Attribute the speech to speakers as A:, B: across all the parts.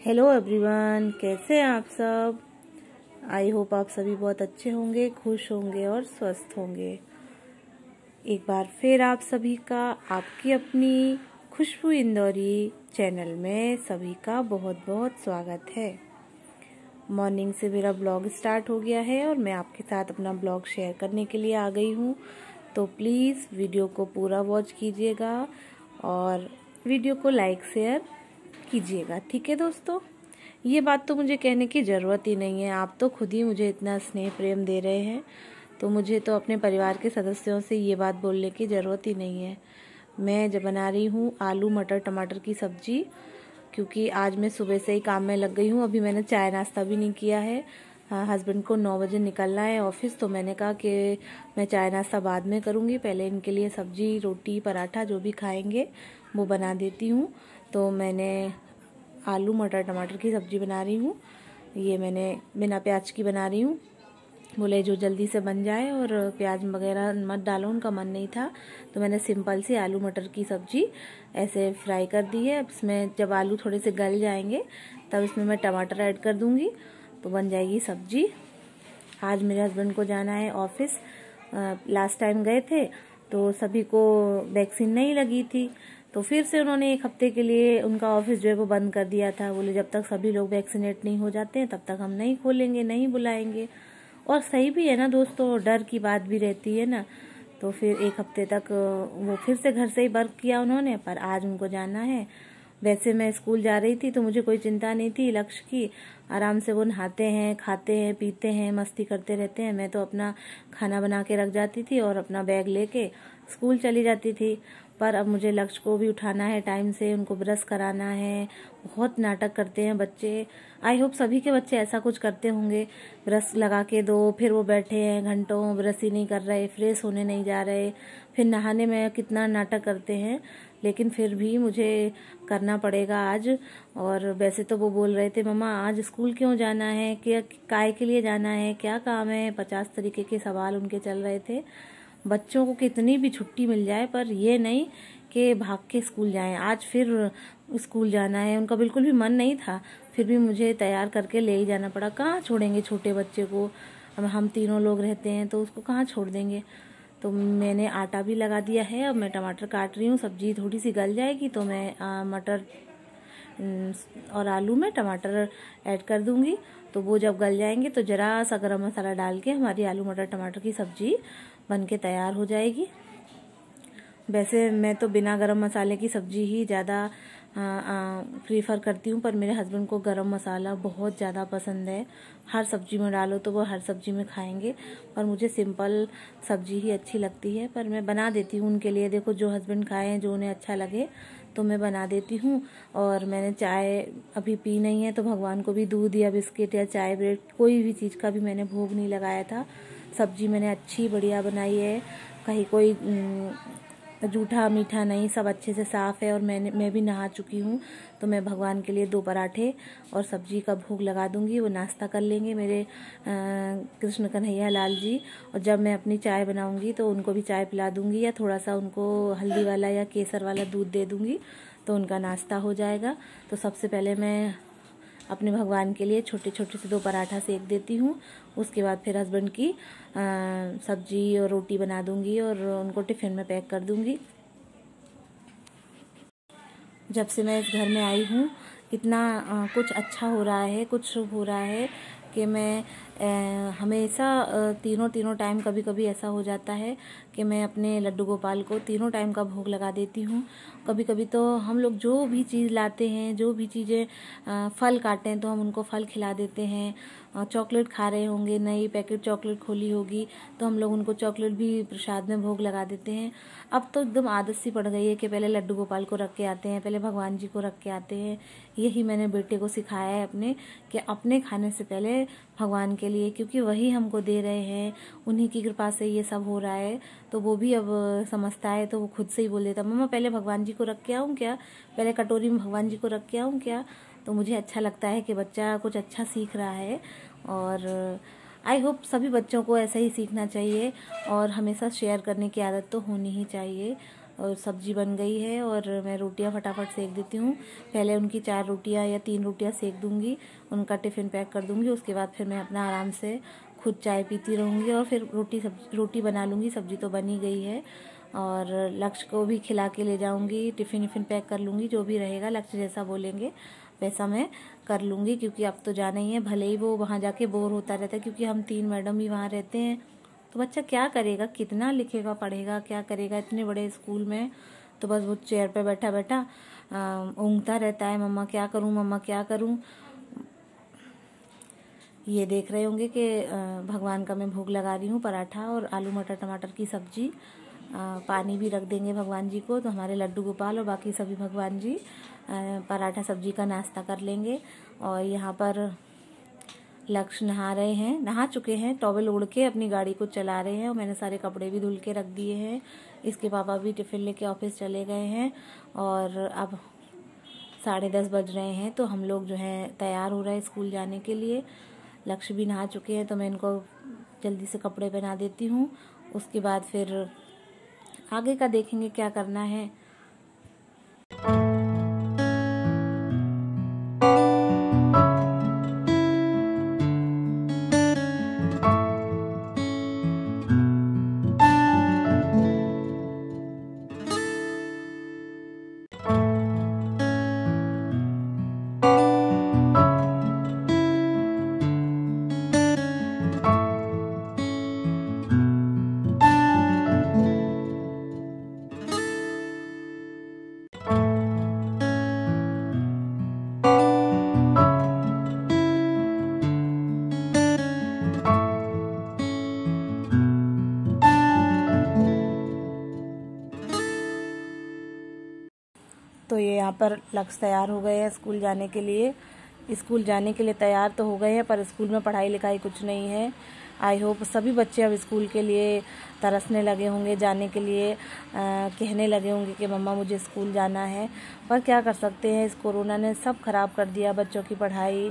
A: Hello everyone, कैसे हैं आप सब। आई होप आप सभी बहुत अच्छे होंगे, खुश होंगे और स्वस्थ होंगे। एक बार फिर आप सभी का आपकी अपनी खुशबू इंदौरी चैनल में सभी का बहुत बहुत स्वागत है। मॉर्निंग से मेरा ब्लॉग स्टार्ट हो गया है और मैं आपके साथ अपना ब्लॉग शेयर करने के लिए आ गई हूँ। तो प्लीज़ वीडियो को पूरा वॉच कीजिएगा और वीडियो को लाइक शेयर कीजिएगा। ठीक है दोस्तों, ये बात तो मुझे कहने की ज़रूरत ही नहीं है, आप तो खुद ही मुझे इतना स्नेह प्रेम दे रहे हैं, तो मुझे तो अपने परिवार के सदस्यों से ये बात बोलने की ज़रूरत ही नहीं है। मैं जब बना रही हूँ आलू मटर टमाटर की सब्जी, क्योंकि आज मैं सुबह से ही काम में लग गई हूँ। अभी मैंने चाय नाश्ता भी नहीं किया है। हस्बैंड को 9 बजे निकलना है ऑफिस, तो मैंने कहा कि मैं चाय नाश्ता बाद में करूँगी, पहले इनके लिए सब्जी रोटी पराठा जो भी खाएंगे वो बना देती हूँ। तो मैंने आलू मटर टमाटर की सब्जी बना रही हूँ। ये मैंने बिना प्याज की बना रही हूँ, बोले जो जल्दी से बन जाए और प्याज वगैरह मत डालो, उनका मन नहीं था। तो मैंने सिंपल सी आलू मटर की सब्जी ऐसे फ्राई कर दी है। अब इसमें जब आलू थोड़े से गल जाएंगे तब इसमें मैं टमाटर ऐड कर दूँगी, तो बन जाएगी सब्जी। आज मेरे हस्बैंड को जाना है ऑफिस। लास्ट टाइम गए थे तो सभी को वैक्सीन नहीं लगी थी, तो फिर से उन्होंने 1 हफ्ते के लिए उनका ऑफिस जो है वो बंद कर दिया था। बोले जब तक सभी लोग वैक्सीनेट नहीं हो जाते हैं तब तक हम नहीं खोलेंगे, नहीं बुलाएंगे। और सही भी है ना दोस्तों, डर की बात भी रहती है ना। तो फिर 1 हफ्ते तक वो फिर से घर से ही वर्क किया उन्होंने, पर आज उनको जाना है। वैसे मैं स्कूल जा रही थी तो मुझे कोई चिंता नहीं थी लक्ष्य की, आराम से वो नहाते हैं, खाते हैं, पीते हैं, मस्ती करते रहते हैं। मैं तो अपना खाना बना के रख जाती थी और अपना बैग लेके स्कूल चली जाती थी। पर अब मुझे लक्ष्य को भी उठाना है टाइम से, उनको ब्रश कराना है। बहुत नाटक करते हैं बच्चे। आई होप सभी के बच्चे ऐसा कुछ करते होंगे, ब्रश लगा के दो, फिर वो बैठे हैं घंटों ब्रश ही नहीं कर रहे, फ्रेश होने नहीं जा रहे, फिर नहाने में कितना नाटक करते हैं। लेकिन फिर भी मुझे करना पड़ेगा आज। और वैसे तो वो बोल रहे थे मम्मा आज स्कूल क्यों जाना है, क्या काय के लिए जाना है, क्या काम है, 50 तरीके के सवाल उनके चल रहे थे। बच्चों को कितनी भी छुट्टी मिल जाए पर ये नहीं कि भाग के स्कूल जाएं। आज फिर स्कूल जाना है, उनका बिल्कुल भी मन नहीं था, फिर भी मुझे तैयार करके ले ही जाना पड़ा। कहाँ छोड़ेंगे छोटे बच्चे को, अब हम तीनों लोग रहते हैं तो उसको कहाँ छोड़ देंगे। तो मैंने आटा भी लगा दिया है। अब मैं टमाटर काट रही हूँ, सब्जी थोड़ी सी गल जाएगी तो मैं मटर और आलू में टमाटर ऐड कर दूंगी। तो वो जब गल जाएंगे तो ज़रा सा गरम मसाला डाल के हमारी आलू मटर टमाटर की सब्जी बन के तैयार हो जाएगी। वैसे मैं तो बिना गरम मसाले की सब्जी ही ज़्यादा प्रीफर करती हूँ, पर मेरे हस्बैंड को गरम मसाला बहुत ज़्यादा पसंद है। हर सब्जी में डालो तो वो हर सब्जी में खाएंगे, पर मुझे सिंपल सब्जी ही अच्छी लगती है। पर मैं बना देती हूँ उनके लिए, देखो जो हस्बैंड खाएं, जो उन्हें अच्छा लगे तो मैं बना देती हूँ। और मैंने चाय अभी पी नहीं है तो भगवान को भी दूध या बिस्किट या चाय ब्रेड कोई भी चीज़ का भी मैंने भोग नहीं लगाया था। सब्जी मैंने अच्छी बढ़िया बनाई है, कहीं कोई जूठा मीठा नहीं, सब अच्छे से साफ़ है। और मैं भी नहा चुकी हूँ, तो मैं भगवान के लिए 2 पराठे और सब्जी का भोग लगा दूंगी। वो नाश्ता कर लेंगे मेरे कृष्ण कन्हैया लाल जी। और जब मैं अपनी चाय बनाऊंगी तो उनको भी चाय पिला दूंगी, या थोड़ा सा उनको हल्दी वाला या केसर वाला दूध दे दूंगी, तो उनका नाश्ता हो जाएगा। तो सबसे पहले मैं अपने भगवान के लिए छोटे छोटे से 2 पराठा सेक देती हूँ। उसके बाद फिर हस्बैंड की सब्जी और रोटी बना दूंगी और उनको टिफ़िन में पैक कर दूंगी। जब से मैं इस घर में आई हूँ इतना कुछ अच्छा हो रहा है, कुछ शुभ हो रहा है कि मैं हमेशा तीनों टाइम, कभी कभी ऐसा हो जाता है कि मैं अपने लड्डू गोपाल को तीनों टाइम का भोग लगा देती हूँ। कभी कभी तो हम लोग जो भी चीज़ लाते हैं, जो भी चीज़ें फल काटें हैं तो हम उनको फल खिला देते हैं। चॉकलेट खा रहे होंगे, नई पैकेट चॉकलेट खोली होगी तो हम लोग उनको चॉकलेट भी प्रसाद में भोग लगा देते हैं। अब तो एकदम आदत सी पड़ गई है कि पहले लड्डू गोपाल को रख के आते हैं, पहले भगवान जी को रख के आते हैं। यही मैंने बेटे को सिखाया है अपने, कि अपने खाने से पहले भगवान के लिए, क्योंकि वही हमको दे रहे हैं, उन्हीं की कृपा से ये सब हो रहा है। तो वो भी अब समझता है, तो वो खुद से ही बोल देता मम्मा पहले भगवान जी को रख के आऊँ क्या, पहले कटोरी में भगवान जी को रख के आऊँ क्या। तो मुझे अच्छा लगता है कि बच्चा कुछ अच्छा सीख रहा है। और आई होप सभी बच्चों को ऐसा ही सीखना चाहिए और हमेशा शेयर करने की आदत तो होनी ही चाहिए। और सब्जी बन गई है और मैं रोटियां फटाफट सेक देती हूँ। पहले उनकी 4 रोटियां या 3 रोटियां सेक दूंगी, उनका टिफ़िन पैक कर दूंगी। उसके बाद फिर मैं अपना आराम से खुद चाय पीती रहूँगी और फिर रोटी बना लूँगी। सब्जी तो बन ही गई है और लक्ष्य को भी खिला के ले जाऊँगी, टिफ़िन पैक कर लूँगी। जो भी रहेगा लक्ष्य जैसा बोलेंगे वैसा मैं कर लूँगी, क्योंकि अब तो जाना ही है। भले ही वो वहाँ जाके बोर होता रहता है, क्योंकि हम 3 मैडम ही वहाँ रहते हैं, तो बच्चा क्या करेगा, कितना लिखेगा पढ़ेगा, क्या करेगा इतने बड़े स्कूल में। तो बस वो चेयर पे बैठा बैठा ऊँघता रहता है, मम्मा क्या करूँ, मम्मा क्या करूँ। ये देख रहे होंगे कि भगवान का मैं भोग लगा रही हूँ, पराठा और आलू मटर टमाटर की सब्जी। पानी भी रख देंगे भगवान जी को, तो हमारे लड्डू गोपाल और बाकी सभी भगवान जी पराठा सब्जी का नाश्ता कर लेंगे। और यहाँ पर लक्ष्य नहा चुके हैं, टॉवल ओढ़ के अपनी गाड़ी को चला रहे हैं और मैंने सारे कपड़े भी धुल के रख दिए हैं। इसके पापा भी टिफ़िन लेके ऑफिस चले गए हैं और अब 10:30 बज रहे हैं, तो हम लोग जो है तैयार हो रहे हैं स्कूल जाने के लिए। लक्ष्य भी नहा चुके हैं, तो मैं इनको जल्दी से कपड़े पहना देती हूँ। उसके बाद फिर आगे का देखेंगे क्या करना है। तो ये यहाँ पर लक्ष्य तैयार हो गए हैं स्कूल जाने के लिए। स्कूल जाने के लिए तैयार तो हो गए हैं, पर स्कूल में पढ़ाई लिखाई कुछ नहीं है। आई होप सभी बच्चे अब स्कूल के लिए तरसने लगे होंगे, जाने के लिए कहने लगे होंगे कि मम्मा मुझे स्कूल जाना है। पर क्या कर सकते हैं, इस कोरोना ने सब खराब कर दिया बच्चों की पढ़ाई।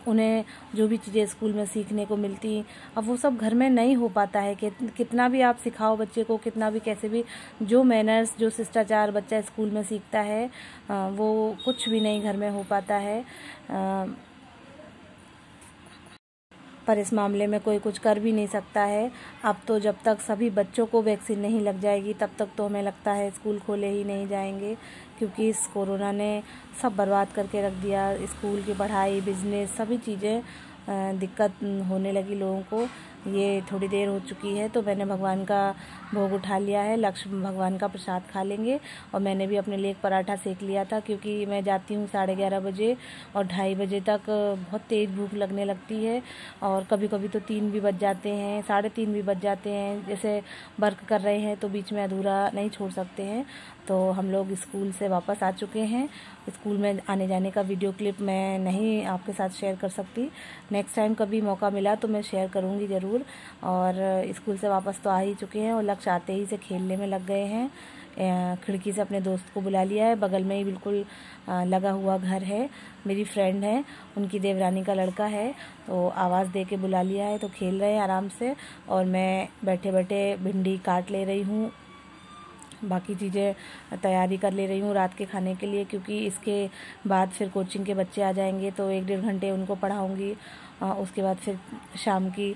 A: उन्हें जो भी चीज़ें स्कूल में सीखने को मिलती, अब वो सब घर में नहीं हो पाता है। कि कितना भी आप सिखाओ बच्चे को, कितना भी कैसे भी, जो मैनर्स जो शिष्टाचार बच्चा स्कूल में सीखता है वो कुछ भी नहीं घर में हो पाता है। पर इस मामले में कोई कुछ कर भी नहीं सकता है। अब तो जब तक सभी बच्चों को वैक्सीन नहीं लग जाएगी तब तक तो हमें लगता है स्कूल खोले ही नहीं जाएंगे, क्योंकि इस कोरोना ने सब बर्बाद करके रख दिया। स्कूल की पढ़ाई, बिजनेस, सभी चीज़ें दिक्कत होने लगी लोगों को। ये थोड़ी देर हो चुकी है, तो मैंने भगवान का भोग उठा लिया है। लक्ष्य भगवान का प्रसाद खा लेंगे और मैंने भी अपने लिए एक पराठा सेक लिया था, क्योंकि मैं जाती हूँ 11:30 बजे और 2:30 बजे तक बहुत तेज़ भूख लगने लगती है। और कभी कभी तो 3 भी बज जाते हैं, 3:30 भी बज जाते हैं। जैसे वर्क कर रहे हैं तो बीच में अधूरा नहीं छोड़ सकते हैं। तो हम लोग स्कूल से वापस आ चुके हैं। स्कूल में आने जाने का वीडियो क्लिप मैं नहीं आपके साथ शेयर कर सकती, नेक्स्ट टाइम कभी मौका मिला तो मैं शेयर करूँगी ज़रूर। और स्कूल से वापस तो आ ही चुके हैं और लक्ष्य आते ही से खेलने में लग गए हैं। खिड़की से अपने दोस्त को बुला लिया है, बगल में ही बिल्कुल लगा हुआ घर है, मेरी फ्रेंड है, उनकी देवरानी का लड़का है, तो आवाज़ दे के बुला लिया है। तो खेल रहे हैं आराम से और मैं बैठे बैठे भिंडी काट ले रही हूँ, बाकी चीज़ें तैयारी कर ले रही हूँ रात के खाने के लिए, क्योंकि इसके बाद फिर कोचिंग के बच्चे आ जाएंगे तो 1-1.5 घंटे उनको पढ़ाऊँगी। उसके बाद फिर शाम की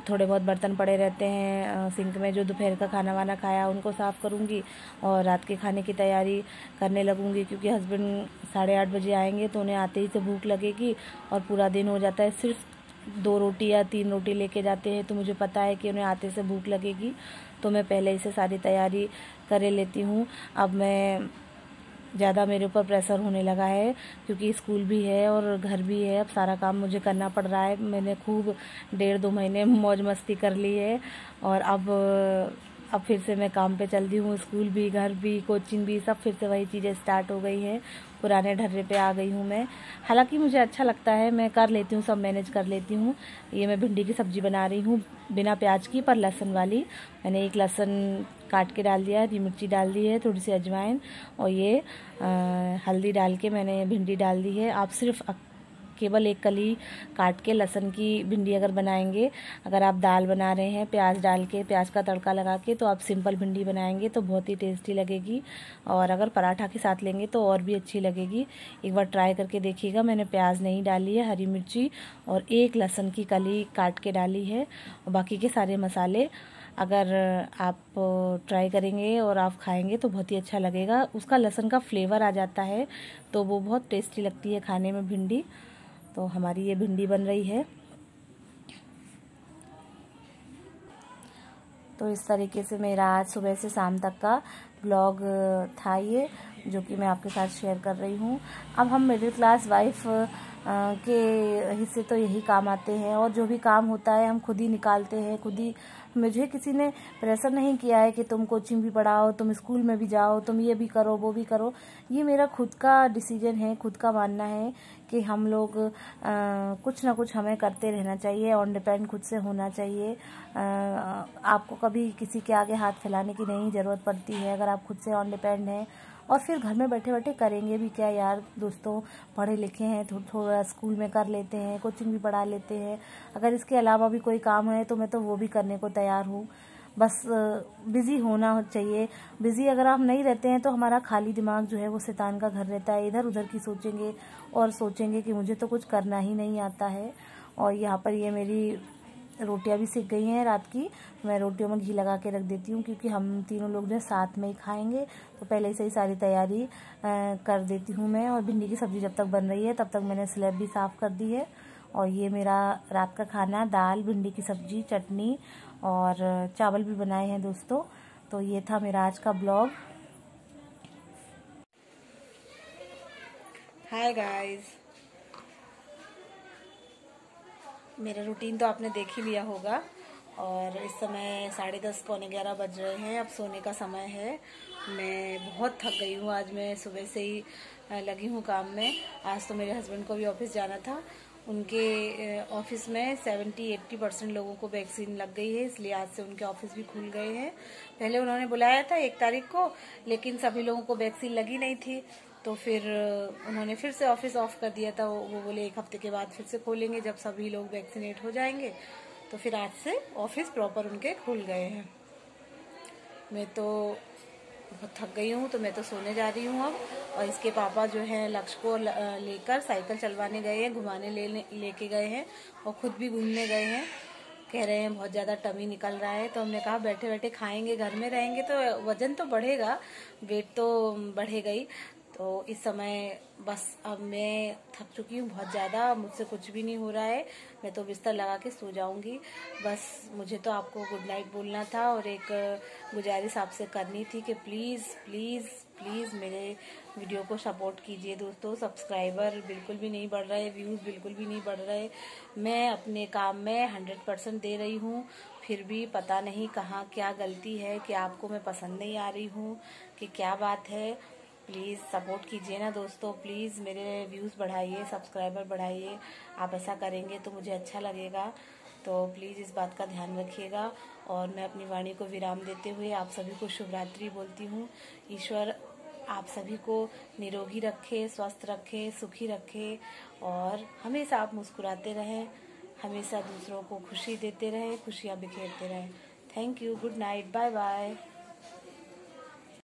A: थोड़े बहुत बर्तन पड़े रहते हैं सिंक में, जो दोपहर का खाना वाना खाया उनको साफ़ करूँगी और रात के खाने की तैयारी करने लगूँगी, क्योंकि हस्बैंड 8:30 बजे आएंगे तो उन्हें आते ही से भूख लगेगी और पूरा दिन हो जाता है। सिर्फ 2 रोटी या 3 रोटी लेके जाते हैं, तो मुझे पता है कि उन्हें आते से भूख लगेगी, तो मैं पहले ही से सारी तैयारी कर लेती हूँ। अब मैं ज़्यादा मेरे ऊपर प्रेशर होने लगा है, क्योंकि स्कूल भी है और घर भी है, अब सारा काम मुझे करना पड़ रहा है। मैंने खूब 1.5-2 महीने मौज मस्ती कर ली है और अब फिर से मैं काम पे चल दी हूँ। स्कूल भी, घर भी, कोचिंग भी, सब फिर से वही चीज़ें स्टार्ट हो गई हैं। पुराने ढर्रे पे आ गई हूँ मैं। हालांकि मुझे अच्छा लगता है, मैं कर लेती हूँ, सब मैनेज कर लेती हूँ। ये मैं भिंडी की सब्ज़ी बना रही हूँ बिना प्याज की, पर लहसुन वाली। मैंने एक लहसुन काट के डाल दिया है, हरी मिर्ची डाल दी है, थोड़ी सी अजवाइन और ये हल्दी डाल के मैंने भिंडी डाल दी है। आप सिर्फ केवल एक कली काट के लहसुन की भिंडी अगर बनाएंगे, अगर आप दाल बना रहे हैं प्याज डाल के, प्याज का तड़का लगा के, तो आप सिंपल भिंडी बनाएंगे तो बहुत ही टेस्टी लगेगी। और अगर पराठा के साथ लेंगे तो और भी अच्छी लगेगी। एक बार ट्राई करके देखिएगा। मैंने प्याज नहीं डाली है, हरी मिर्ची और एक लहसुन की कली काट के डाली है, और बाकी के सारे मसाले अगर आप ट्राई करेंगे और आप खाएंगे तो बहुत ही अच्छा लगेगा। उसका लहसुन का फ्लेवर आ जाता है तो वो बहुत टेस्टी लगती है खाने में भिंडी। तो हमारी ये भिंडी बन रही है। तो इस तरीके से मेरा आज सुबह से शाम तक का ब्लॉग था ये, जो कि मैं आपके साथ शेयर कर रही हूँ। अब हम मिडिल क्लास वाइफ के हिस्से तो यही काम आते हैं, और जो भी काम होता है हम खुद ही निकालते हैं, खुद ही। मुझे किसी ने प्रेशर नहीं किया है कि तुम कोचिंग भी पढ़ाओ, तुम स्कूल में भी जाओ, तुम ये भी करो, वो भी करो। ये मेरा खुद का डिसीजन है, खुद का मानना है कि हम लोग कुछ ना कुछ हमें करते रहना चाहिए, ऑन डिपेंड खुद से होना चाहिए। आपको कभी किसी के आगे हाथ फैलाने की नहीं ज़रूरत पड़ती है अगर आप खुद से ऑन डिपेंड हैं। और फिर घर में बैठे बैठे करेंगे भी क्या यार दोस्तों, पढ़े लिखे हैं, थोड़ा स्कूल में कर लेते हैं, कोचिंग भी पढ़ा लेते हैं। अगर इसके अलावा भी कोई काम है तो मैं तो वो भी करने को तैयार हूँ। बस बिज़ी होना चाहिए। बिज़ी अगर आप नहीं रहते हैं तो हमारा खाली दिमाग जो है वो शैतान का घर रहता है। इधर उधर की सोचेंगे और सोचेंगे कि मुझे तो कुछ करना ही नहीं आता है। और यहाँ पर ये मेरी रोटियां भी सिक गई हैं रात की। मैं रोटियों में घी लगा के रख देती हूँ, क्योंकि हम तीनों लोग जो साथ में ही खाएंगे, तो पहले से ही सारी तैयारी कर देती हूँ मैं। और भिंडी की सब्ज़ी जब तक बन रही है तब तक मैंने स्लैब भी साफ़ कर दी है। और ये मेरा रात का खाना, दाल, भिंडी की सब्ज़ी, चटनी और चावल भी बनाए हैं दोस्तों। तो ये था मेरा आज का ब्लॉग। हाय गाइस, मेरा रूटीन तो आपने देख ही लिया होगा। और इस समय 10:30 पौने 11 बज रहे हैं, अब सोने का समय है। मैं बहुत थक गई हूँ आज। मैं सुबह से ही लगी हूँ काम में। आज तो मेरे हस्बैंड को भी ऑफिस जाना था। उनके ऑफिस में 70-80% लोगों को वैक्सीन लग गई है, इसलिए आज से उनके ऑफिस भी खुल गए हैं। पहले उन्होंने बुलाया था 1 तारीख को, लेकिन सभी लोगों को वैक्सीन लगी नहीं थी, तो फिर उन्होंने फिर से ऑफिस ऑफ कर दिया था। वो बोले 1 हफ्ते के बाद फिर से खोलेंगे जब सभी लोग वैक्सीनेट हो जाएंगे। तो फिर आज से ऑफिस प्रॉपर उनके खुल गए हैं। मैं तो बहुत थक गई हूँ, तो मैं तो सोने जा रही हूँ अब। और इसके पापा जो है लक्ष्य को लेकर साइकिल चलवाने गए हैं, घुमाने लेके गए हैं, और खुद भी घूमने गए हैं। कह रहे हैं बहुत ज़्यादा टमी निकल रहा है। तो हमने कहा बैठे बैठे खाएंगे, घर में रहेंगे तो वजन तो बढ़ेगा, वेट तो बढ़ेगा ही। तो इस समय बस अब मैं थक चुकी हूँ बहुत ज़्यादा, मुझसे कुछ भी नहीं हो रहा है। मैं तो बिस्तर लगा के सो जाऊंगी। बस मुझे तो आपको गुड नाइट बोलना था, और एक गुजारिश आपसे करनी थी कि प्लीज़ प्लीज़ प्लीज़ मेरे वीडियो को सपोर्ट कीजिए दोस्तों। सब्सक्राइबर बिल्कुल भी नहीं बढ़ रहे, व्यूज़ बिल्कुल भी नहीं बढ़ रहे। मैं अपने काम में 100% दे रही हूँ, फिर भी पता नहीं कहाँ क्या गलती है कि आपको मैं पसंद नहीं आ रही हूँ, कि क्या बात है। प्लीज़ सपोर्ट कीजिए ना दोस्तों, प्लीज़ मेरे व्यूज़ बढ़ाइए, सब्सक्राइबर बढ़ाइए। आप ऐसा करेंगे तो मुझे अच्छा लगेगा। तो प्लीज़ इस बात का ध्यान रखिएगा। और मैं अपनी वाणी को विराम देते हुए आप सभी को शुभ रात्रि बोलती हूँ। ईश्वर आप सभी को निरोगी रखे, स्वस्थ रखे, सुखी रखे, और हमेशा आप मुस्कुराते रहें, हमेशा दूसरों को खुशी देते रहें, खुशियाँ बिखेरते रहें। Thank you, good night, bye bye.